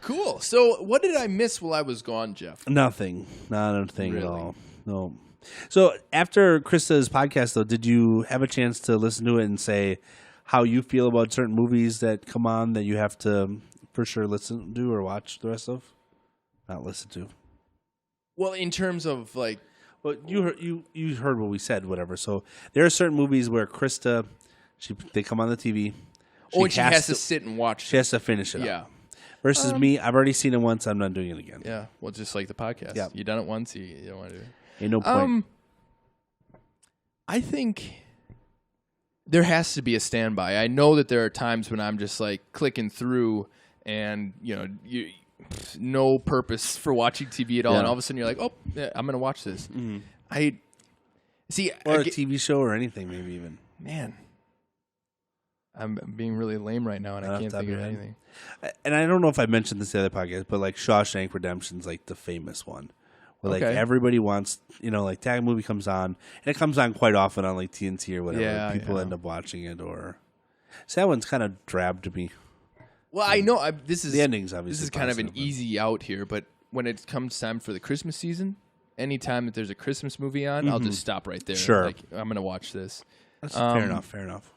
Cool. So what did I miss while I was gone, Jeff? Nothing. Not a thing Really? at all. No. So after Krista's podcast, though, did you have a chance to listen to it and say how you feel about certain movies that come on that you have to for sure listen to or watch the rest of? Not listen to. Well, in terms of like... Well, you heard what we said, whatever. So there are certain movies where Krista, they come on the TV. and she has to sit and watch. She has to finish it Yeah. up. Versus me, I've already seen it once. I'm not doing it again. Yeah. Well, just like the podcast. Yeah. You done it once, you don't want to do it. Ain't no point. I think there has to be a standby. I know that there are times when I'm just like clicking through and, no purpose for watching TV at all. Yeah. And all of a sudden you're like, oh, yeah, I'm going to watch this. Mm-hmm. Or a TV show or anything, maybe even. Man, I'm being really lame right now and I can't think of anything. And I don't know if I mentioned this in the other podcast, but like Shawshank Redemption's like the famous one. Where like everybody wants, like that movie comes on, and it comes on quite often on like TNT or whatever. Yeah, People end up watching it, so that one's kind of drab to me. Well, I know this is the endings. Obviously, this is kind of an easy out here, but when it comes time for the Christmas season, anytime that there's a Christmas movie on, I'll just stop right there. Sure, like, I'm going to watch this. That's fair enough. Fair enough.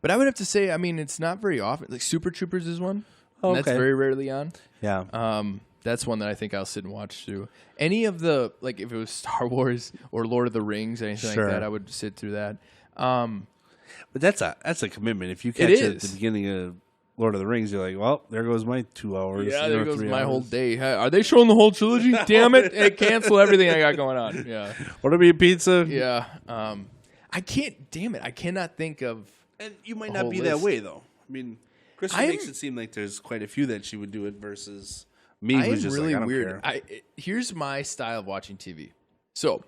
But I would have to say, it's not very often. Like Super Troopers is one. Oh, That's very rarely on. Yeah. That's one that I think I'll sit and watch through. Any of the, like if it was Star Wars or Lord of the Rings, anything like that, I would sit through that. But that's a commitment. If you catch it at the beginning of Lord of the Rings, you're like, well, there goes my 2 hours. Yeah, there goes my whole day. Hey, are they showing the whole trilogy? Damn it. Hey, cancel everything I got going on. Yeah. Order me a pizza. Yeah. I can't, damn it. I cannot think of. And you might not be that way, though. I mean, Krista makes it seem like there's quite a few that she would do it versus me, who's just really like, I don't weird. care. Here's my style of watching TV. So,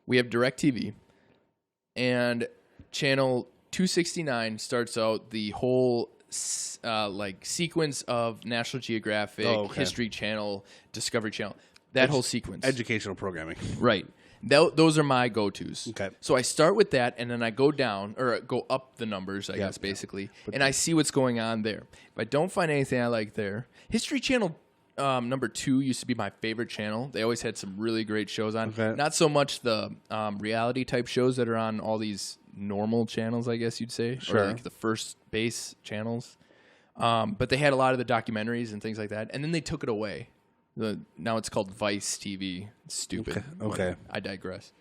we have DirecTV, and channel 269 starts out the whole sequence of National Geographic, History Channel, Discovery Channel. That whole sequence. Educational programming. Right. Those are my go-tos. Okay. So I start with that, and then I go down, or go up the numbers, I guess, basically, and I see what's going on there. If I don't find anything I like there, History Channel number 2 used to be my favorite channel. They always had some really great shows on. Okay. Not so much the reality-type shows that are on all these normal channels, I guess you'd say, or like the first base channels. But they had a lot of the documentaries and things like that, and then they took it away. Now it's called Vice TV. It's stupid. Okay. I digress.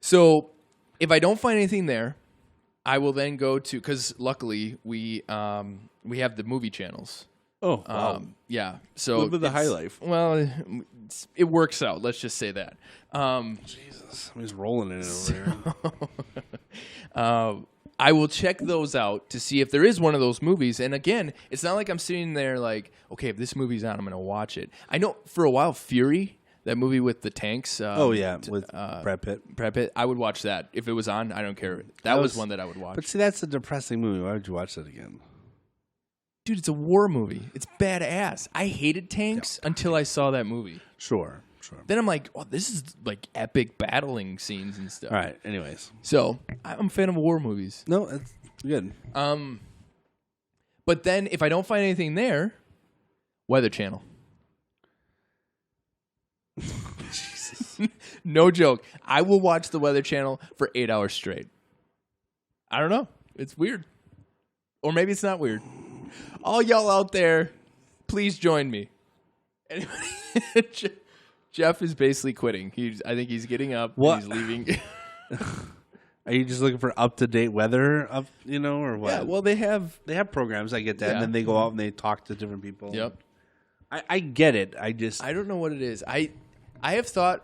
So if I don't find anything there, I will then go to, because luckily we have the movie channels. Oh, wow. Yeah. So live the high life. Well, it works out. Let's just say that. Jesus, I'm just rolling in it over here. I will check those out to see if there is one of those movies. And again, it's not like I'm sitting there like, okay, if this movie's on, I'm going to watch it. I know for a while, Fury, that movie with the tanks. With Brad Pitt. Brad Pitt. I would watch that. If it was on, I don't care. That was one that I would watch. But see, that's a depressing movie. Why would you watch that again? Dude, it's a war movie. It's badass. I hated tanks until I saw that movie. Sure. Then I'm like, oh, this is like epic battling scenes and stuff. All right. Anyways. So I'm a fan of war movies. No, that's good. But then if I don't find anything there, Weather Channel. Jesus. No joke. I will watch the Weather Channel for 8 hours straight. I don't know. It's weird. Or maybe it's not weird. All y'all out there, please join me. Anyway, Jeff is basically quitting. I think he's getting up. What? He's leaving. Are you just looking for up-to-date weather, or what? Yeah, well, they have programs. I get that. And then they go out and they talk to different people. Yep. I get it. I don't know what it is. I have thought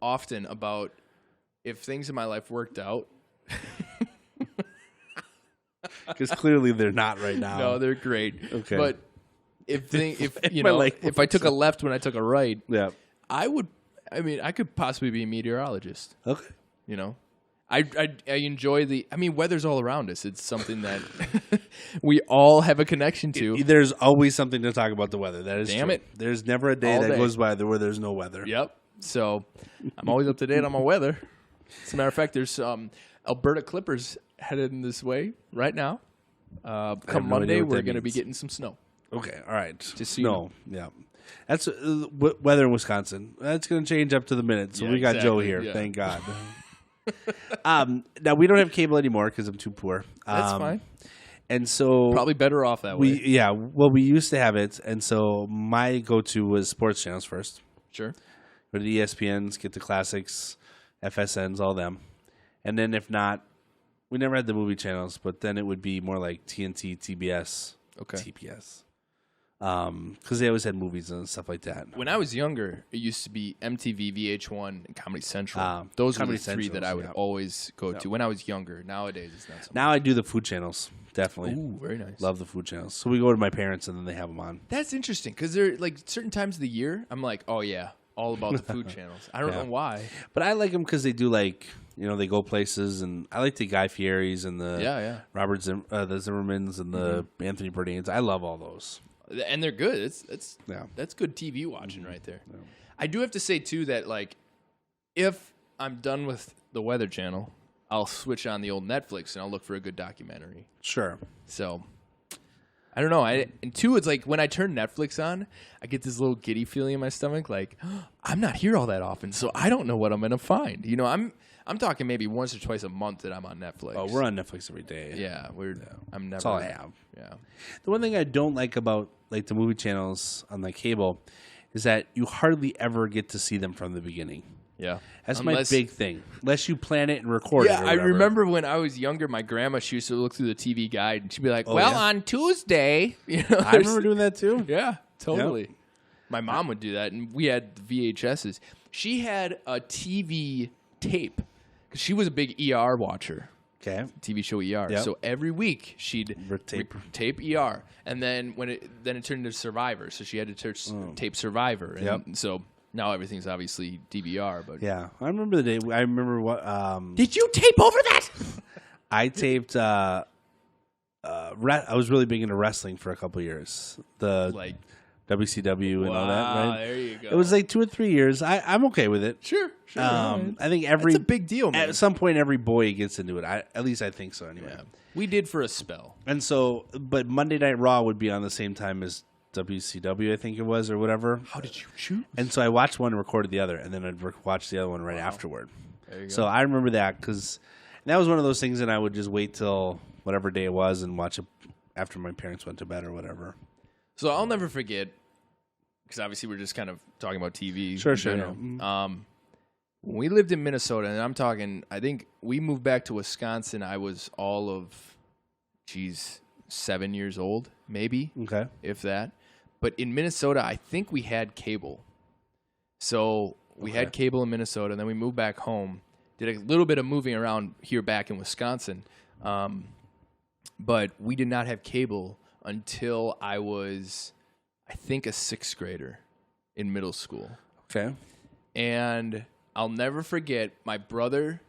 often about if things in my life worked out. Because clearly they're not right now. No, they're great. Okay. But if I took a left when I took a right, yeah, I could possibly be a meteorologist. Okay. I enjoy weather's all around us. It's something that we all have a connection to. There's always something to talk about the weather. That is Damn true. it. There's never a day that goes by where there's no weather. Yep. So I'm always up to date on my weather. As a matter of fact, there's Alberta Clippers headed in this way right now. Come Monday, we're going to be getting some snow. Okay, all right. Just so you know. Yeah. That's weather in Wisconsin. That's going to change up to the minute. So we got Joe here. Yeah. Thank God. Now, we don't have cable anymore because I'm too poor. That's fine. And so probably better off that way. Yeah, well, we used to have it, and so my go-to was sports channels first. Sure. Go to the ESPNs, get the classics, FSNs, all them. And then if not, we never had the movie channels, but then it would be more like TNT, TBS, TPS. Because they always had movies and stuff like that. When I was younger, it used to be MTV, VH1, and Comedy Central. Those were the three that I would always go to when I was younger. Nowadays, it's not so much. Now I do the food channels, definitely. Ooh, very nice. Love the food channels. So we go to my parents, and then they have them on. That's interesting, because they're like certain times of the year, I'm like, oh, yeah, all about the food channels. I don't know why. But I like them because they do like, they go places, and I like the Guy Fieri's and the Robert the Zimmermans and the Anthony Bourdains. I love all those. And they're good. That's good TV watching right there. Yeah. I do have to say too that like, if I'm done with the Weather Channel, I'll switch on the old Netflix and I'll look for a good documentary. Sure. So I don't know. And two, it's like when I turn Netflix on, I get this little giddy feeling in my stomach, like I'm not here all that often, so I don't know what I'm gonna find. I'm talking maybe once or twice a month that I'm on Netflix. Oh, we're on Netflix every day. Yeah, I'm never. That's all I have. Yeah. The one thing I don't like about like the movie channels on the cable is that you hardly ever get to see them from the beginning. Yeah, that's my big thing. Unless you plan it and record it. Yeah, I remember when I was younger, my grandma, she used to look through the TV guide and she'd be like, on Tuesday. I remember doing that too. Yeah, totally. Yep. My mom would do that, and we had VHSs. She had a TV tape. She was a big ER watcher. Okay. TV show ER. Yep. So every week she'd tape ER, and then it turned into Survivor. So she had to tape Survivor. And so now everything's obviously DVR. But yeah, I remember the day. I remember what. Did you tape over that? I taped. I was really big into wrestling for a couple of years. WCW and all that, right? There you go. It was like 2 or 3 years. I'm okay with it. Sure. I think it's a big deal, man. At some point, every boy gets into it. At least I think so, anyway. Yeah. We did for a spell. And so, but Monday Night Raw would be on the same time as WCW, I think it was, or whatever. How did you choose? And so I watched one and recorded the other, and then I'd watch the other one right afterward. There you go. So I remember that because that was one of those things that I would just wait till whatever day it was and watch it after my parents went to bed or whatever. So I'll never forget, because obviously we're just kind of talking about TV. Sure. Yeah. When we lived in Minnesota, and I'm talking, I think we moved back to Wisconsin, I was all of, 7 years old, maybe. Okay. If that. But in Minnesota, I think we had cable. So we had cable in Minnesota, and then we moved back home. Did a little bit of moving around here back in Wisconsin. But we did not have cable until I was, I think, a 6th grader in middle school. Okay. And I'll never forget my brother.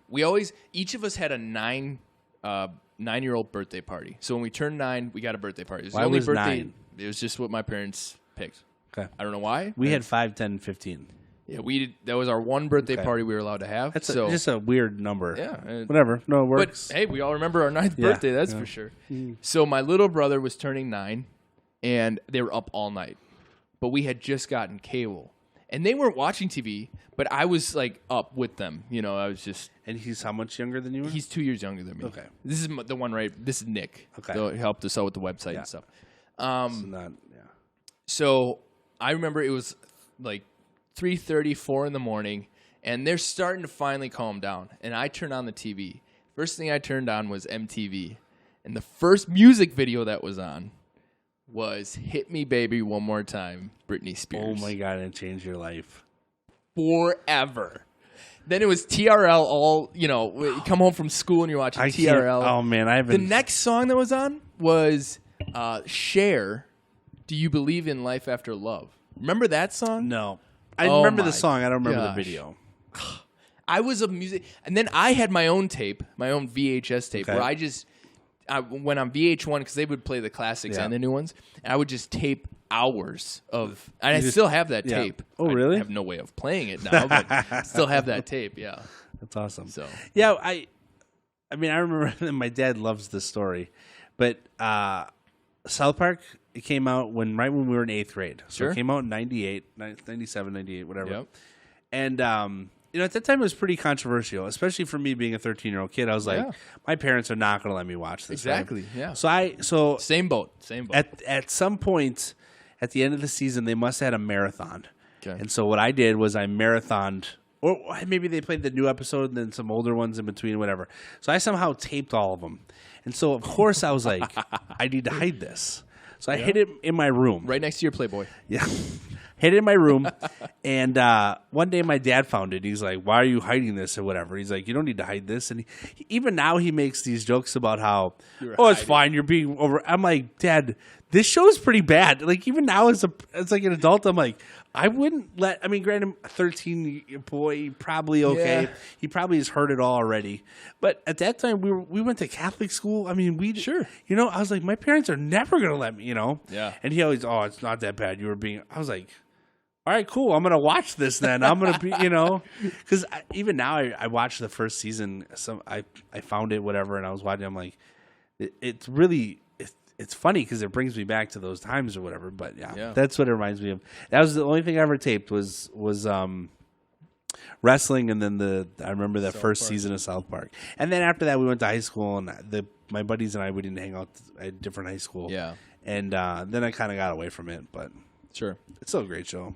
Each of us had a 9-year-old birthday party. So when we turned 9, we got a birthday party. It was why was birthday, 9? It was just what my parents picked. Okay. I don't know why. We had 5, 10, 15. Yeah, that was our one birthday party we were allowed to have. That's just a weird number. Yeah. Whatever. No, it works. But, hey, we all remember our 9th birthday, that's for sure. So my little brother was turning 9, and they were up all night. But we had just gotten cable. And they weren't watching TV, but I was, like, up with them. I was just... And he's how much younger than you were? He's 2 years younger than me. Okay. This is the one This is Nick. Okay. He helped us out with the website and stuff. So I remember it was, like, 3:30, 4 in the morning, and they're starting to finally calm down. And I turned on the TV. First thing I turned on was MTV. And the first music video that was on was Hit Me Baby One More Time, Britney Spears. Oh, my God, it changed your life. Forever. Then it was TRL all, you come home from school and you're watching TRL. Oh, man, The next song that was on was Cher, Do You Believe in Life After Love? Remember that song? No. I remember the song. I don't remember the video. I was a music... And then I had my own tape, my own VHS tape, where I went on VH1 because they would play the classics and the new ones, and I would just tape hours of... And I still have that tape. Oh, really? I have no way of playing it now, but I still have that tape, yeah. That's awesome. So yeah, I mean, I remember my dad loves this story, but South Park It came out right when we were in 8th grade. So Sure. it came out in 97, 98, whatever. Yep. And, at that time it was pretty controversial, especially for me being a 13-year-old kid. I was like, my parents are not going to let me watch this. Exactly, right? yeah. So Same boat. At some point, at the end of the season, they must have had a marathon. Okay. And so what I did was I marathoned, or maybe they played the new episode and then some older ones in between, whatever. So I somehow taped all of them. And so, of course, I was like, I need to hide this. So I hid it in my room. Right next to your Playboy. Yeah. Hid it in my room. And one day my dad found it. He's like, why are you hiding this or whatever? He's like, you don't need to hide this. And even now he makes these jokes about how, it's fine. You're being over. I'm like, Dad, this show is pretty bad. Like, even now as like an adult, I'm like, I wouldn't granted, a 13 boy, probably okay. Yeah. He probably has heard it all already. But at that time, we went to Catholic school. I mean, Sure. I was like, my parents are never going to let me, Yeah. And he always, it's not that bad. I was like, all right, cool. I'm going to watch this then. I'm going to be, because even now I watched the first season. I found it, whatever, and I was watching. I'm like, it's really, it's funny because it brings me back to those times or whatever. But yeah, that's what it reminds me of. That was the only thing I ever taped was wrestling, and then I remember that first season of South Park. And then after that, we went to high school, and my buddies and I, we didn't hang out at a different high school. Yeah. And then I kind of got away from it, but sure, it's still a great show.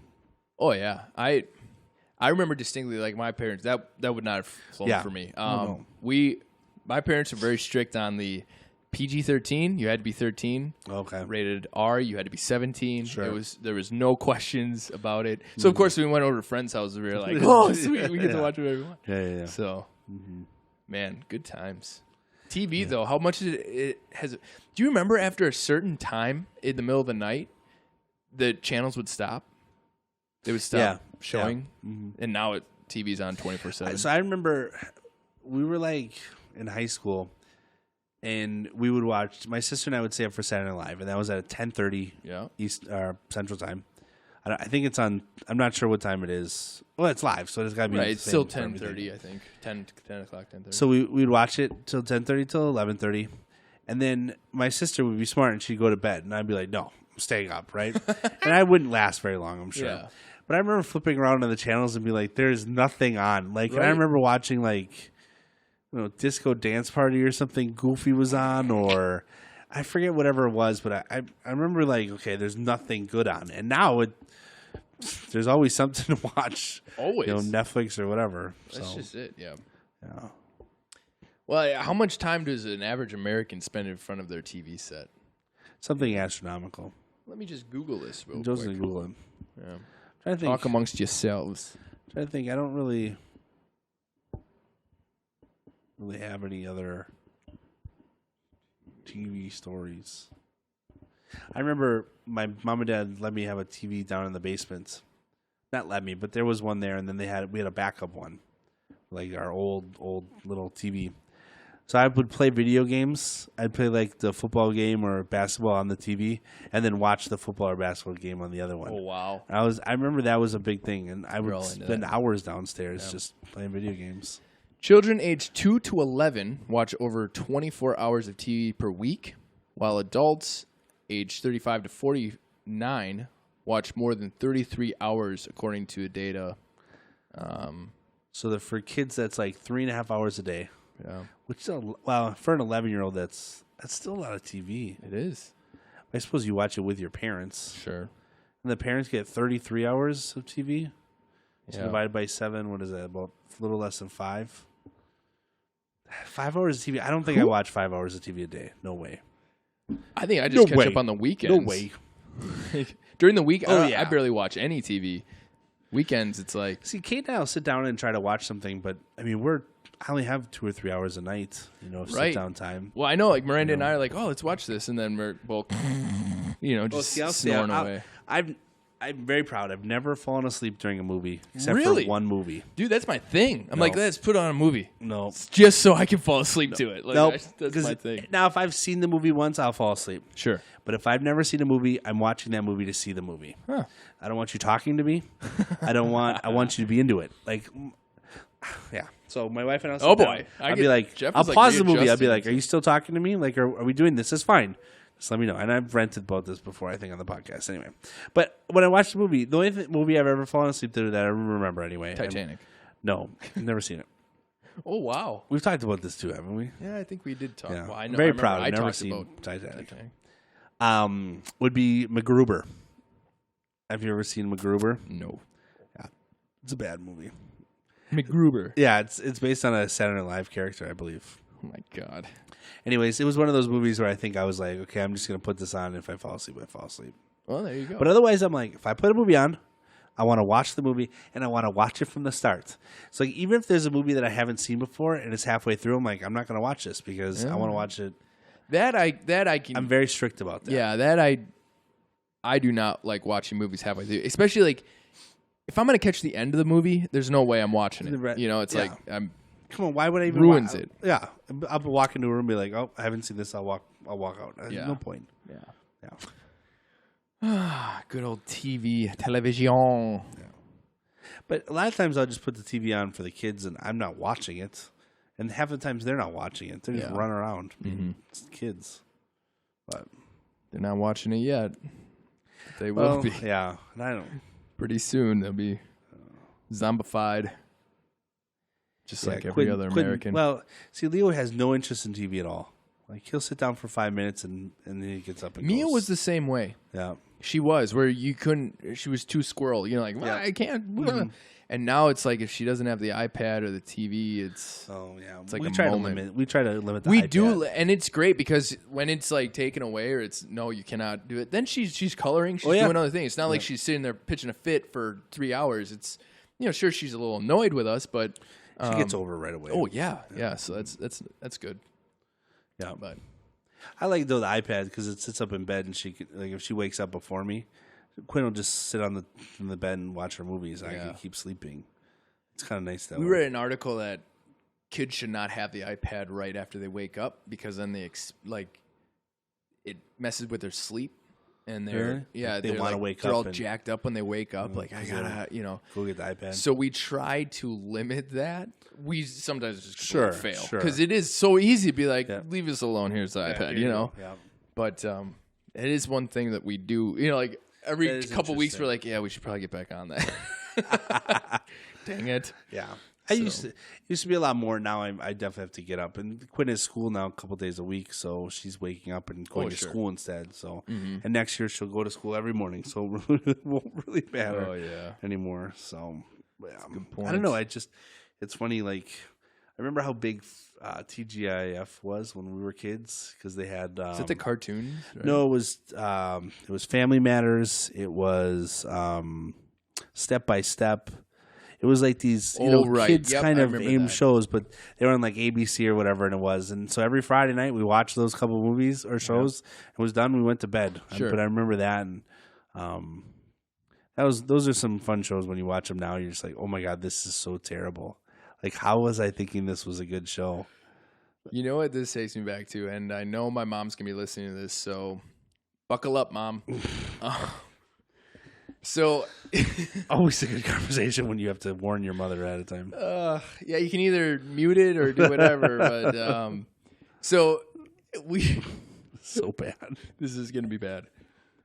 Oh yeah, I remember distinctly, like, my parents, that would not have flown for me. No. My parents were very strict on the PG-13. You had to be 13. Okay. Rated R, you had to be 17. Sure. There was no questions about it. So of course we went over to friends' houses. We were like, oh sweet, we get to watch whatever we want. Yeah. So, man, good times. TV though, how much it has? Do you remember after a certain time in the middle of the night, the channels would stop? They would stop showing, and now TV's on 24/7. So I remember we were like in high school, and we would watch. My sister and I would stay up for Saturday Night Live, and that was at 10:30 East Central Time. I think it's on. I'm not sure what time it is. Well, it's live, so it's got to be right. It's still 10:30, I think. 10 o'clock, 10:30. So we'd watch it till 10:30 till 11:30, and then my sister would be smart and she'd go to bed, and I'd be like, "No, I'm staying up," right? And I wouldn't last very long, I'm sure. Yeah. But I remember flipping around on the channels and be like, "There's nothing on." Like, and I remember watching like, Disco Dance Party or something goofy was on, or I forget whatever it was. But I remember like, okay, there's nothing good on, and now there's always something to watch. Always, Netflix or whatever. That's just it. Yeah. Well, how much time does an average American spend in front of their TV set? Something astronomical. Let me just Google this real quick. Joseph Google it. Yeah. Trying to think. Talk amongst yourselves. Trying to think. I don't really have any other TV stories. I remember my mom and dad let me have a TV down in the basement. Not let me, but there was one there, and then we had a backup one, like our old little TV. So I would play video games. I'd play like the football game or basketball on the TV, and then watch the football or basketball game on the other one. Oh wow! I remember that was a big thing, and I would spend hours downstairs just playing video games. Children aged 2 to 11 watch over 24 hours of TV per week, while adults aged 35 to 49 watch more than 33 hours, according to data. So for kids, that's like 3.5 hours a day. Yeah. Which is for an 11-year-old, that's still a lot of TV. It is. I suppose you watch it with your parents. Sure. And the parents get 33 hours of TV. So divided by 7, what is that? About a little less than 5. 5 hours of TV. I don't think I watch 5 hours of TV a day. No way. I think I just catch up on the weekends. No way. During the week, I barely watch any TV. Weekends, it's like... See, Kate and I will sit down and try to watch something, but, I mean, I only have 2 or 3 hours a night, sit-down time. Well, I know, like, Miranda and I are like, oh, let's watch this, and then we're both, snoring away. I'm very proud. I've never fallen asleep during a movie, except really? for one movie. Dude, that's my thing. I'm like, let's put on a movie. No. It's just so I can fall asleep to it. Like, nope. That's my thing. Now, if I've seen the movie once, I'll fall asleep. Sure. But if I've never seen a movie, I'm watching that movie to see the movie. Huh. I don't want you talking to me. I want you to be into it. Like, yeah. So my wife and I'll be like, I'll pause the movie. I'll be like, are you still talking to me? Like, are we doing this? It's fine. Just let me know. And I've ranted about this before, I think, on the podcast anyway. But when I watched the movie, the only movie I've ever fallen asleep to that I remember anyway. Titanic. No, I've never seen it. Oh, wow. We've talked about this too, haven't we? Yeah, I think we did talk. Yeah. Well, I I'm know, very I proud. I've never talked seen about Titanic. Would be MacGruber. Have you ever seen MacGruber? No. Yeah. It's a bad movie. MacGruber. Yeah, it's based on a Saturday Night Live character, I believe. Oh, my God. Anyways, it was one of those movies where I think I was like, okay, I'm just going to put this on. If I fall asleep, I fall asleep. Well, there you go. But otherwise, I'm like, if I put a movie on, I want to watch the movie, and I want to watch it from the start. So like, even if there's a movie that I haven't seen before and it's halfway through, I'm like, I'm not going to watch this because I want to watch it. That I can. I'm very strict about that. Yeah, that I do not like watching movies halfway through, especially like if I'm going to catch the end of the movie, there's no way I'm watching it. You know, it's like I'm. Come on, why would I even ruins it? Yeah, I'll walk into a room and be like, oh, I haven't seen this. I'll walk out. There's no point. Yeah. Good old television. Yeah. But a lot of times I'll just put the TV on for the kids, and I'm not watching it. And half the times they're not watching it; they're just running around. It's kids, but they're not watching it yet. They will be. Yeah, and I don't. Pretty soon they'll be zombified. Just like every other American. Well, see, Leo has no interest in TV at all. Like, he'll sit down for 5 minutes and then he gets up and Mia goes. was the same way. Yeah. She was, where you couldn't, she was too squirrel. You know, like, well, I can't. And now it's like if she doesn't have the iPad or the TV, it's it's like a moment. We try to limit the we iPad. do, and it's great because when it's like taken away or it's, no, you cannot do it, then she's coloring, she's doing other things. It's not like she's sitting there pitching a fit for 3 hours. It's, you know, sure, she's a little annoyed with us, but she gets over it right away. Oh yeah. So that's good. Yeah, but I like though the iPad because it sits up in bed and she can, like if she wakes up before me, Quinn will just sit on the bed and watch her movies. I can keep sleeping. It's kind of nice that way. We read an article that kids should not have the iPad right after they wake up because then they it messes with their sleep. And they want to wake up. They're all jacked up when they wake up. Like, I gotta, go get the iPad. So we try to limit that. We sometimes just fail because it is so easy to be like, leave us alone. Here's the iPad, Yeah. But it is one thing that we do. You know, like every couple weeks we're like, we should probably get back on that. Dang it. Yeah. I used to be a lot more. Now I definitely have to get up. And Quinn is school now a couple days a week, so she's waking up and going to school instead. So and next year she'll go to school every morning, so it won't really matter anymore. So I don't know. It's funny. Like I remember how big TGIF was when we were kids because they had. Is it the cartoons? Right? No, it was Family Matters. It was Step by Step. It was like these, kids kind of aimed shows, but they were on like ABC or whatever, and it was. And so every Friday night we watched those couple movies or shows. It was done. We went to bed. Sure. But I remember that, and those are some fun shows. When you watch them now, you're just like, oh my god, this is so terrible. Like, how was I thinking this was a good show? You know what this takes me back to, and I know my mom's gonna be listening to this, so buckle up, Mom. So, always a good conversation when you have to warn your mother ahead of time. You can either mute it or do whatever. But so bad. This is going to be bad.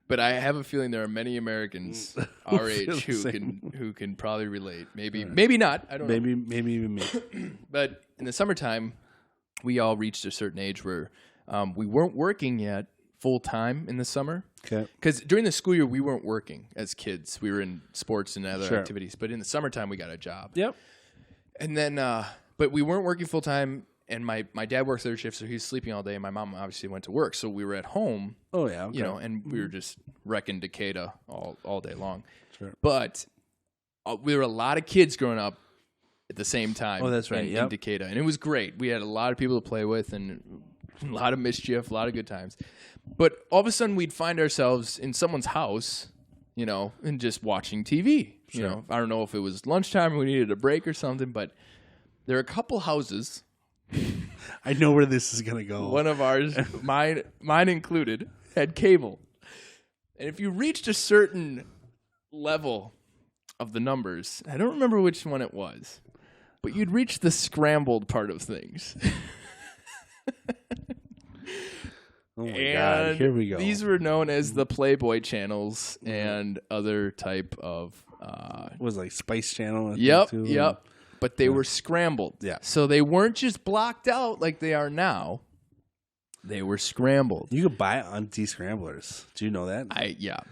But I have a feeling there are many Americans our age who can probably relate. Maybe not. I don't know. Maybe even me. But in the summertime, we all reached a certain age where we weren't working yet full time in the summer. Okay. Because during the school year, we weren't working as kids. We were in sports and other activities. But in the summertime, we got a job. Yep. And then, but we weren't working full time. And my dad worked third shift, so he was sleeping all day. And my mom obviously went to work. So we were at home. Oh, yeah. Okay. And we were just wrecking Decatur all day long. Sure. But we were a lot of kids growing up at the same time. Oh, that's right. In Decatur. And it was great. We had a lot of people to play with and a lot of mischief, a lot of good times. But all of a sudden, we'd find ourselves in someone's house, and just watching TV. Sure. I don't know if it was lunchtime or we needed a break or something, but there are a couple houses. I know where this is going to go. One of ours, mine included, had cable. And if you reached a certain level of the numbers, I don't remember which one it was, but you'd reach the scrambled part of things. Oh my God! Here we go. These were known as the Playboy channels and other type of. Was like Spice Channel. Yep. But they were scrambled. Yeah. So they weren't just blocked out like they are now. They were scrambled. You could buy anti-scramblers. Do you know that?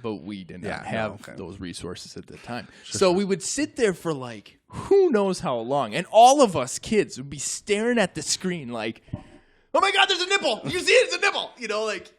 But we did not have those resources at the time. Sure. So we would sit there for like who knows how long, and all of us kids would be staring at the screen like, "Oh my God, there's a nipple! You see it? It's a nipple!" You know, like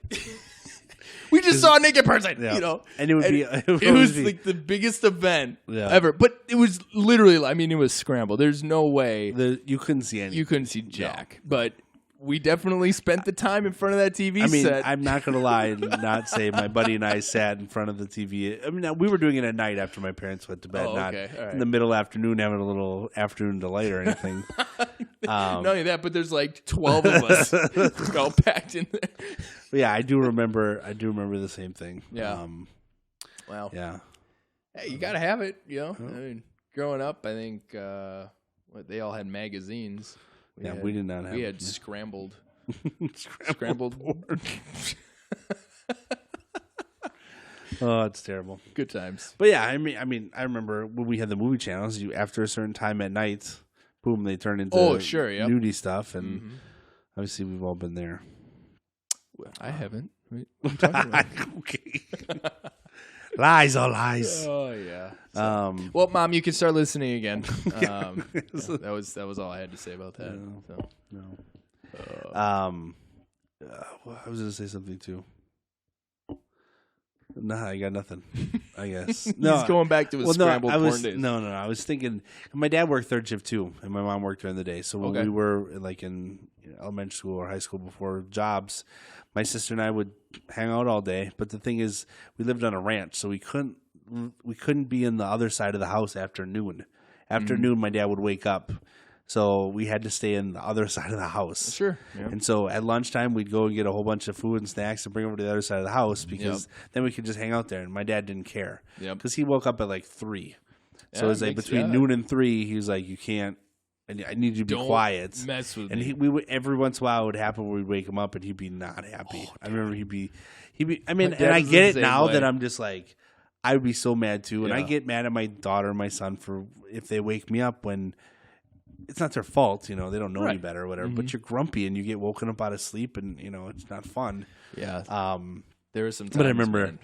we just saw a naked person. Yeah. You know, and it would be it was like the biggest event ever. But it was literally, I mean, it was scrambled. There's no way you couldn't see anything. You couldn't see jack, but. We definitely spent the time in front of that TV set. I'm not going to lie and not say my buddy and I sat in front of the TV. I mean, we were doing it at night after my parents went to bed, not in the middle afternoon having a little afternoon delight or anything. Not only that, but there's like 12 of us all packed in there. Yeah, I do remember the same thing. Yeah. Wow. Yeah. Hey, you got to have it, you know. I mean, growing up, I think they all had magazines. We did not have. We had scrambled. Scrambled. Oh, it's terrible. Good times. But yeah, I mean, I remember when we had the movie channels. After a certain time at night, boom, they turn into nudie stuff, and obviously we've all been there. Well, I haven't. What are you talking about? Okay. Lies, all lies. Oh yeah. Well, Mom, you can start listening again. That was all I had to say about that. No. I was going to say something too. Nah, I got nothing. I guess. No, he's going back to his scrambled porn days. No. I was thinking. My dad worked third shift too, and my mom worked during the day. So when we were like in elementary school or high school before jobs, my sister and I would hang out all day. But the thing is, we lived on a ranch, so we couldn't be in the other side of the house after noon. After noon, my dad would wake up. So we had to stay in the other side of the house. Sure. Yeah. And so at lunchtime, we'd go and get a whole bunch of food and snacks and bring over to the other side of the house because then we could just hang out there. And my dad didn't care because he woke up at like 3. So it was like between noon and 3, he was like, "You can't. I need you to be quiet." Mess with and me. we would, every once in a while it would happen where we'd wake him up and he'd be not happy. I remember he'd be. I mean, and I get it now that I'm just like, I would be so mad too, and I get mad at my daughter and my son for if they wake me up when. It's not their fault, they don't know any better or whatever, but you're grumpy and you get woken up out of sleep and, it's not fun. Yeah. There was some times. But I remember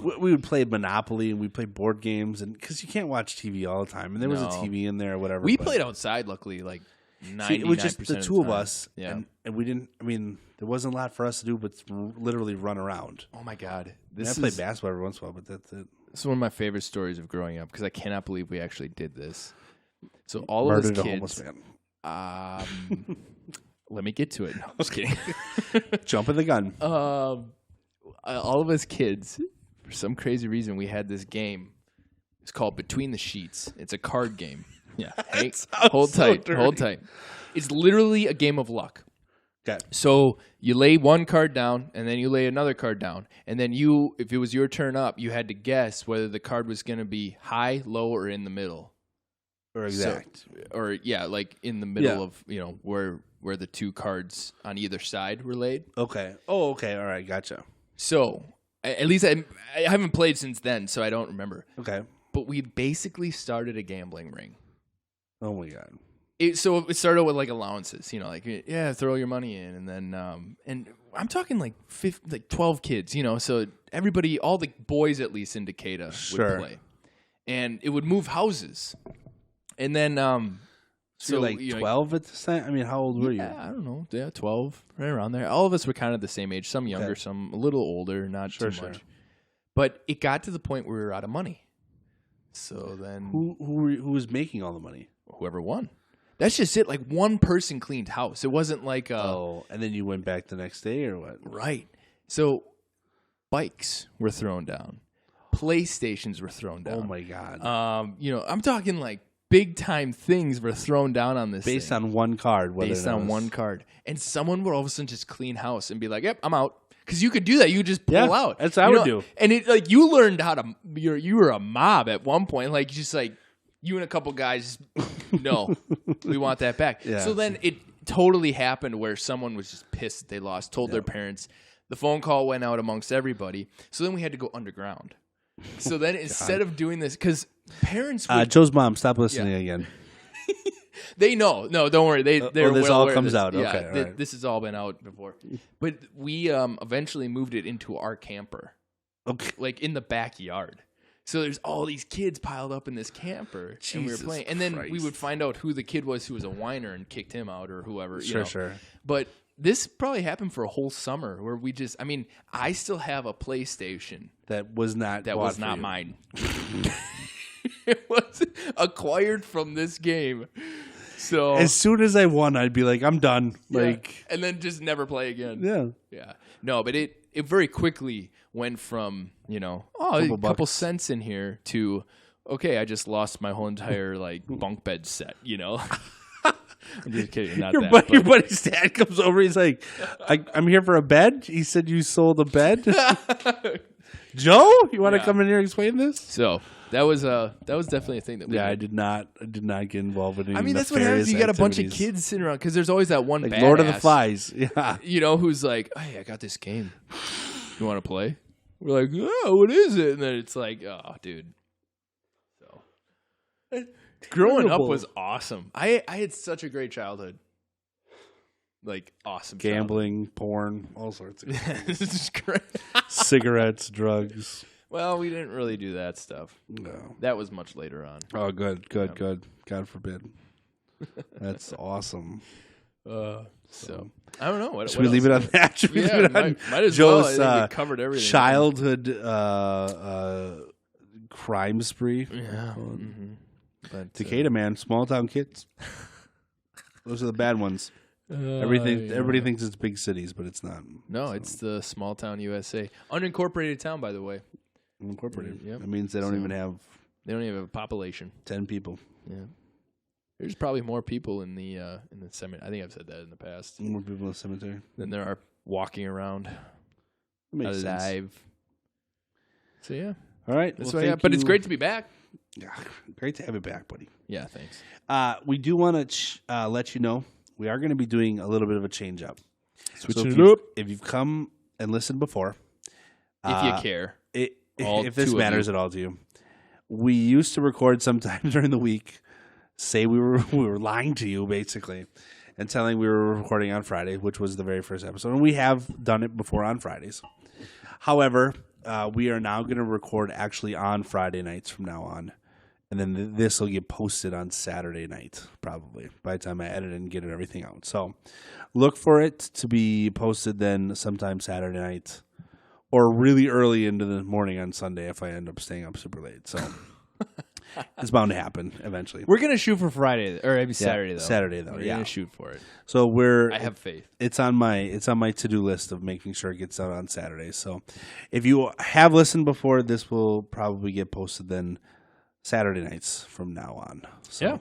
we would play Monopoly and we'd play board games and because you can't watch TV all the time. And there was a TV in there or whatever. We played outside, luckily, like 99% it was just the two of us. Yeah. And we didn't, there wasn't a lot for us to do but literally run around. Oh, my God. I played basketball every once in a while, but that's it. This is one of my favorite stories of growing up because I cannot believe we actually did this. So all of us kids, let me get to it. No, I'm just kidding. Jumping the gun. All of us kids, for some crazy reason, we had this game. It's called Between the Sheets. It's a card game. Yeah. Hey, hold tight. Hold tight. It's literally a game of luck. Okay. So you lay one card down, and then you lay another card down, and then if it was your turn up, you had to guess whether the card was going to be high, low, or in the middle. Or exact. Like in the middle of, where the two cards on either side were laid. Okay. Oh, okay. All right. Gotcha. So, at least I haven't played since then, so I don't remember. Okay. But we basically started a gambling ring. Oh, my God. So it started with like allowances, throw your money in. And then, and I'm talking like 12 kids, so everybody, all the boys at least in Decatur would play. And it would move houses. And then, so like 12 at the time? I mean, how old were you? I don't know. Yeah, 12, right around there. All of us were kind of the same age. Some younger, some a little older, not too much. But it got to the point where we were out of money. So then, who was making all the money? Whoever won. That's just it. Like one person cleaned house. It wasn't like and then you went back the next day or what? Right. So bikes were thrown down. PlayStations were thrown down. Oh my God. I'm talking like big time things were thrown down on this based thing. on one card. One card. And someone would all of a sudden just clean house and be like, "Yep, I'm out." Because you could do that. You could just pull out. That's what I would do. And it like you learned how to. You were a mob at one point. Like just like you and a couple guys. No, we want that back. Yeah. So then it totally happened where someone was just pissed that they lost. Told their parents. The phone call went out amongst everybody. So then we had to go underground. So then instead of doing this, because parents would... Joe's mom, stop listening again. They know. No, don't worry. They're this well all aware comes of this. out. Yeah, Okay, all right. This has all been out before. But we eventually moved it into our camper. Okay. Like in the backyard. So there's all these kids piled up in this camper, and we were playing. And then we would find out who the kid was who was a whiner and kicked him out or whoever. Sure. But this probably happened for a whole summer where we just, I mean, I still have a PlayStation. That was not mine. It was acquired from this game. So as soon as I won, I'd be like, I'm done. And then just never play again. Yeah. No, but it very quickly went from, a couple cents in here to, okay, I just lost my whole entire bunk bed set, I'm just kidding, not that. Your buddy's dad comes over, he's like, I'm here for a bed? He said you sold a bed? Joe, you want to come in here and explain this? So that was definitely a thing that we did. I did not get involved in any I mean, that's what happens. You got a bunch of kids sitting around because there's always that one badass, Lord of the Flies. Yeah. Who's like, hey, I got this game. You want to play? We're like, oh, what is it? And then it's like, oh, dude. So growing up was awesome. I had such a great childhood. Awesome. Gambling, porn, all sorts of This is great. Cigarettes, drugs. Well, we didn't really do that stuff. No. That was much later on. Oh, good. God forbid. That's awesome. So I don't know. Should we leave it on that? Should we leave it on might as Joe's well. I think we covered everything. Childhood crime spree. Yeah. Mm-hmm. But, Decatur, man. Small town kids. Those are the bad ones. Everybody thinks it's big cities, but it's not. No, it's the small town USA. Unincorporated town, by the way. Unincorporated. Yep. That means they don't even have. They don't even have a population. 10 people. Yeah. There's probably more people in the cemetery. I think I've said that in the past. More people in the cemetery than there are walking around alive. Sense. So yeah. All right. That's what I got. But it's great to be back. Yeah, great to have you back, buddy. Yeah, thanks. We do want to let you know we are going to be doing a little bit of a change up. Switching it up. If you've come and listened before, if you care, if this matters at all to you, we used to record sometime during the week. Say we were lying to you basically, and telling we were recording on Friday, which was the very first episode, and we have done it before on Fridays. However, we are now going to record actually on Friday nights from now on. And then this will get posted on Saturday night, probably, by the time I edit and get everything out. So look for it to be posted then sometime Saturday night or really early into the morning on Sunday if I end up staying up super late. So it's bound to happen eventually. We're going to shoot for Friday, or maybe Saturday, though. Saturday, though, We're going to shoot for it. So I have faith. It's on my to-do list of making sure it gets out on Saturday. So if you have listened before, this will probably get posted then Saturday nights from now on. So yeah.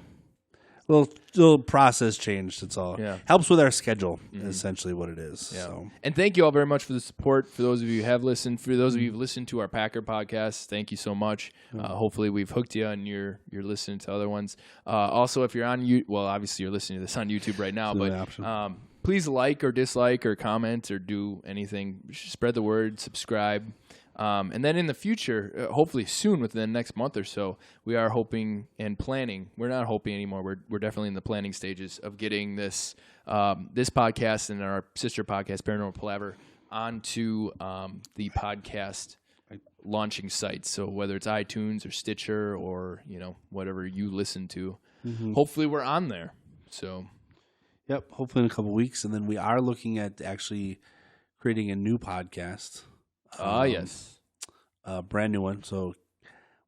Little process change. That's all. Yeah. Helps with our schedule, essentially what it is. Yeah. So. And thank you all very much for the support. For those of you who have listened, for those of you who've listened to our Packer podcast, thank you so much. Hopefully we've hooked you and you're listening to other ones. Also, if you're on obviously you're listening to this on YouTube right now, but please like or dislike or comment or do anything. Spread the word, subscribe. And then in the future, hopefully soon, within the next month or so, we are hoping and planning. We're not hoping anymore. We're definitely in the planning stages of getting this podcast and our sister podcast, Paranormal Palaver, onto the podcast launching sites. So whether it's iTunes or Stitcher or whatever you listen to, hopefully we're on there. So, yep. Hopefully in a couple weeks, and then we are looking at actually creating a new podcast. Yes. Brand new one. So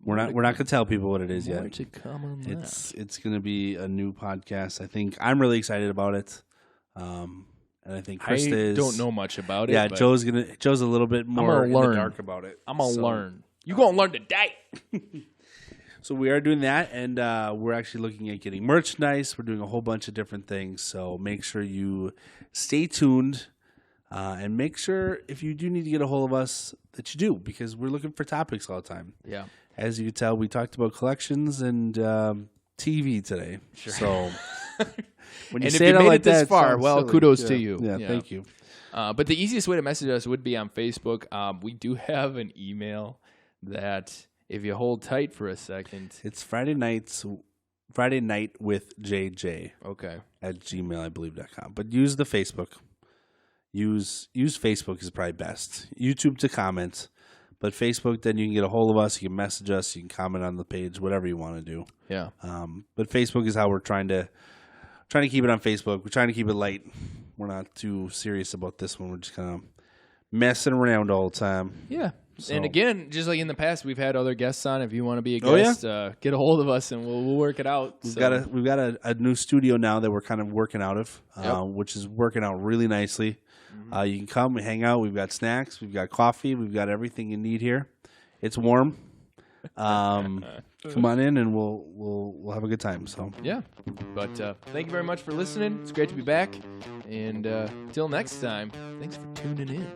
we're not going to tell people what it is yet. More to come on that. It's going to be a new podcast. I think I'm really excited about it. And I think Krista is. I don't know much about it. Yeah, Joe's a little bit more in the dark about it. I'm going to learn. You're going to learn today. So we are doing that, and we're actually looking at getting merchandise. We're doing a whole bunch of different things. So make sure you stay tuned. And make sure if you do need to get a hold of us that you do, because we're looking for topics all the time. Yeah. As you can tell, we talked about collections and TV today. Sure. So when you and say if you it made like it this that, far, well, silly. Kudos to you. Yeah, thank you. But the easiest way to message us would be on Facebook. We do have an email that, if you hold tight for a second, it's Friday night with JJ. Okay. At gmail, I believe.com. But use the Facebook. Use Facebook is probably best. YouTube to comment. But Facebook, then you can get a hold of us. You can message us. You can comment on the page, whatever you want to do. Yeah. But Facebook is how we're trying to keep it on Facebook. We're trying to keep it light. We're not too serious about this one. We're just kind of messing around all the time. Yeah. So. And again, just like in the past, we've had other guests on. If you want to be a guest, get a hold of us and we'll work it out. We've got a new studio now that we're kind of working out of, which is working out really nicely. Mm-hmm. You can come and hang out. We've got snacks. We've got coffee. We've got everything you need here. It's warm. Come on in and we'll have a good time. So yeah. But thank you very much for listening. It's great to be back. And until next time, thanks for tuning in.